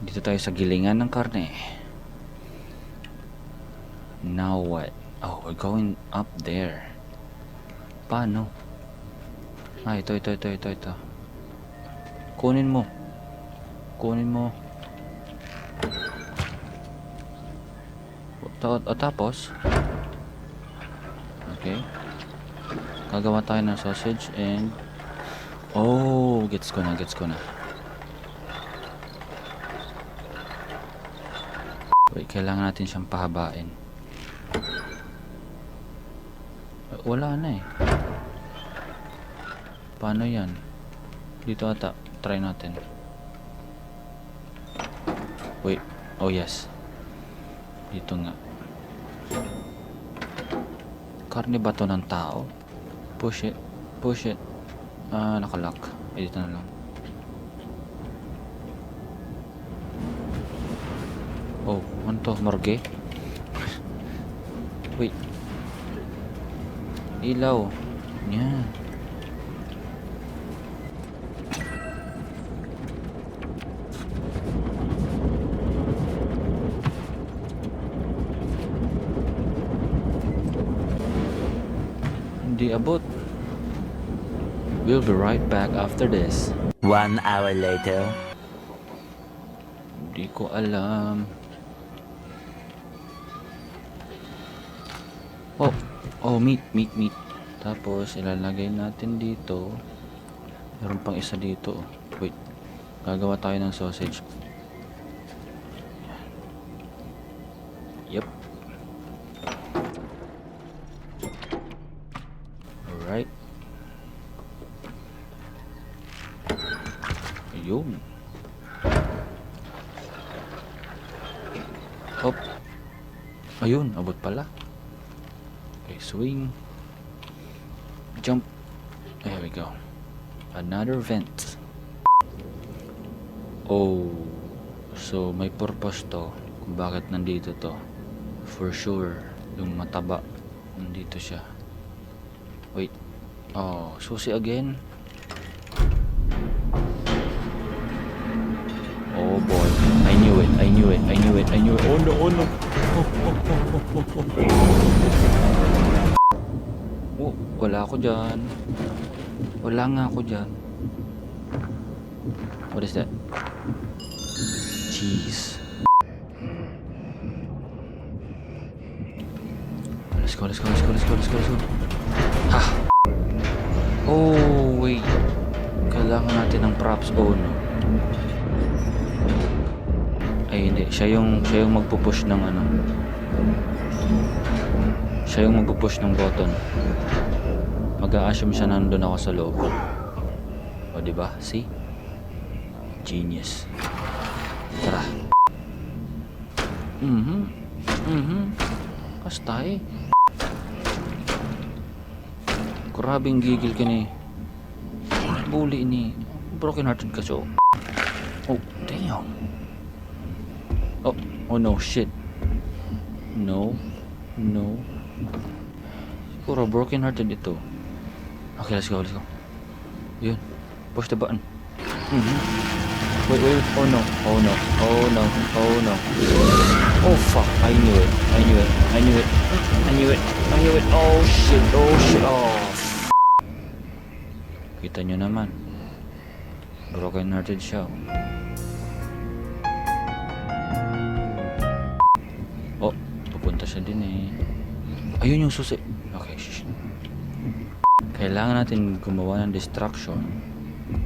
Dito tayo sa gilingan ng karne. Now what? Oh, we're going up there. Paano? Ito. Kunin mo. Tapos okay, gagawa tayo ng sausage and gets ko na. Wait, kailangan natin siyang pahabain. Wala na eh. Paano yan? Dito ata, try natin. Wait, oh yes, dito nga. Karne ba to ng tao? Push it. Nakalock. Dito na lang. Oh, ano to? Morgue? Wait. Ilaw. Yan. Hindi abot. We'll be right back after this. 1 hour later. Hindi ko alam. Oh, meat. Tapos ilalagay natin dito. Meron pang isa dito. Wait. Gagawa tayo ng sausage. Yep. Alright. Ayun. Hop. Ayun, abot pala. Okay, swing. Jump. There we go. Another vent. Oh. So, may purpose to kung bakit nandito to. For sure, yung mataba, nandito siya. Wait. Oh, susi again. Oh boy. I knew it. Oh no. Oh, wala ako dyan. Wala nga ako dyan. What is that? Cheese. Let's go. Ha! Oh, wait. Kailangan natin ng props. Oh, no. Ay, hindi. Siya yung magpupush ng ano. Siya yung magpupush ng button. Mag-a-assume siya nandun ako sa loob. O, diba? See? Genius. Tara. Kastay. Grabing gigil ka ni. Bully ni. Broken hearted ka so. Oh, damn. Oh no, shit. No. Siguro broken hearted ito. Okay, let's go. Yun. Push the button. Wait. Oh no. Oh fuck. I knew it. Oh shit. Oh. Kita nyo naman. Broken hearted siya. Oh, pupunta siya din eh. Ayun yung susi. Okay, shh. Kailangan natin gumawa ng distraction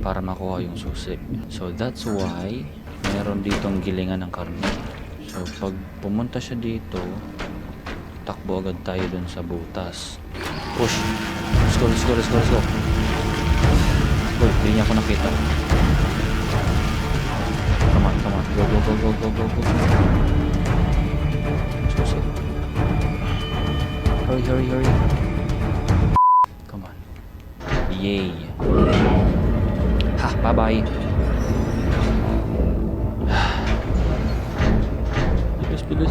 para makuha yung susi. So that's why meron ditong gilingan ng karne. So pag pumunta siya dito, takbo agad tayo dun sa butas. Push. Let's go. Uy, hindi niya ako nakita. Come on. Go. Susi. Hurry. Come on. Yay. Ha, bye-bye. Bilis.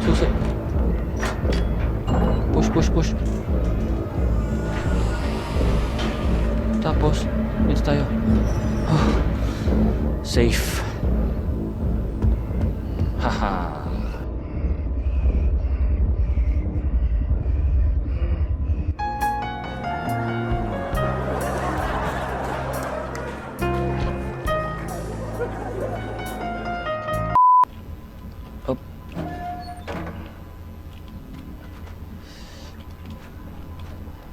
Susi. Push. Tapos, dito tayo. safe. Haha. Up.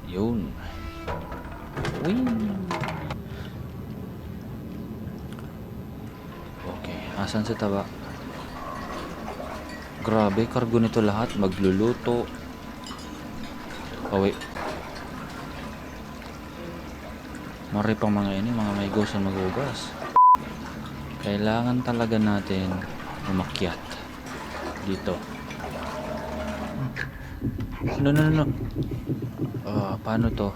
Yun. Wing. Okay, asan sa taba? Grabe, kargo nito lahat. Magluluto. Oh, wait. Mari pang mga ini, mga may gusto magugas. Kailangan talaga natin umakyat dito. No. Paano to?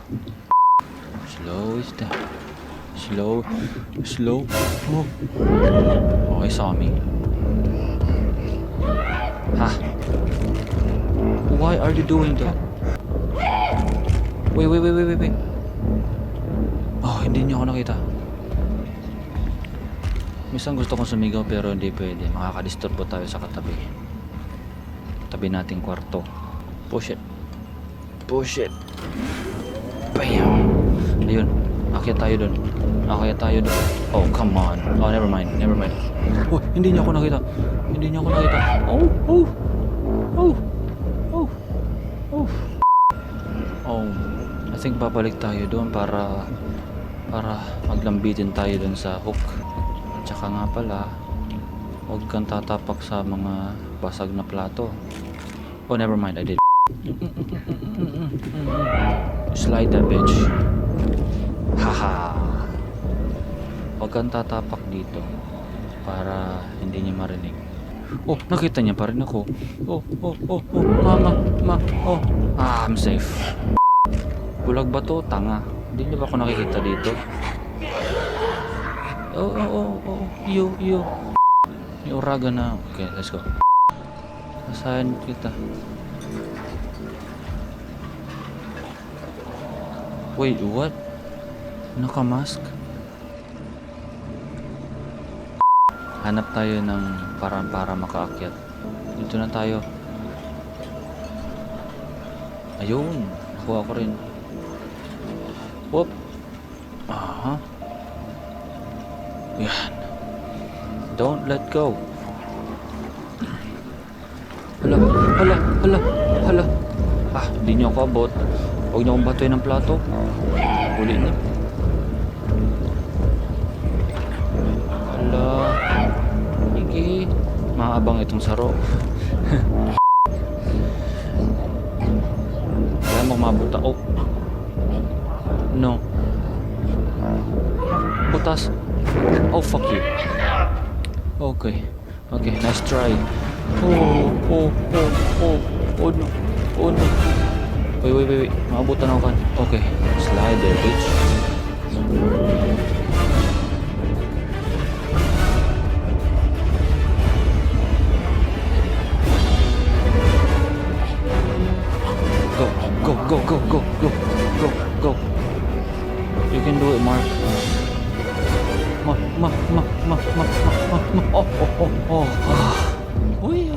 Slow is that. Slow. Oh. Okay, saw me. Ha? Why are you doing that? Wait. Oh, hindi niya ako nakita. Minsan gusto kong sumigaw pero hindi pwede. Makakadisturbo tayo sa katabi. Tabi nating kwarto. Push it. Bam! Ayun. Akyat tayo dun. Oh, come on. Oh, never mind. Oh, hindi niya ako nakita. Oh, I think babalik tayo doon para maglambitin tayo doon sa hook. At saka nga pala, huwag kang tatapak sa mga basag na plato. Oh, never mind. I did. Slide that bitch. Haha. Huwag kang tatapak dito para hindi niya marinig. Oh, nakita niya pa rin ako. Oh. Ma. Oh. I'm safe. Bulag ba to? Tanga. Hindi niyo ba ako nakikita dito? Oh. You. May uraga na. Okay, let's go. Nasaan kita? Wait, what? Naka-mask? Hanap tayo ng paraan para makaakyat. Dito na tayo. Ayun, nakuha ko rin. Whoop. Aha. Yan. Don't let go. Hala. Hindi niyo ako abot. Huwag niyo akong batuin ng plato. Huli niyo. Hala. Sige. Maabang itong saro. Kaya mo mabuta. Oh. No. Butas. Oh, fuck you. Okay, nice try. Oh no. Wait. Maabutan ako kan. Okay, slide there, bitch. Go. You can do it, Mark. Uy.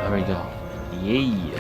There we go. Yay.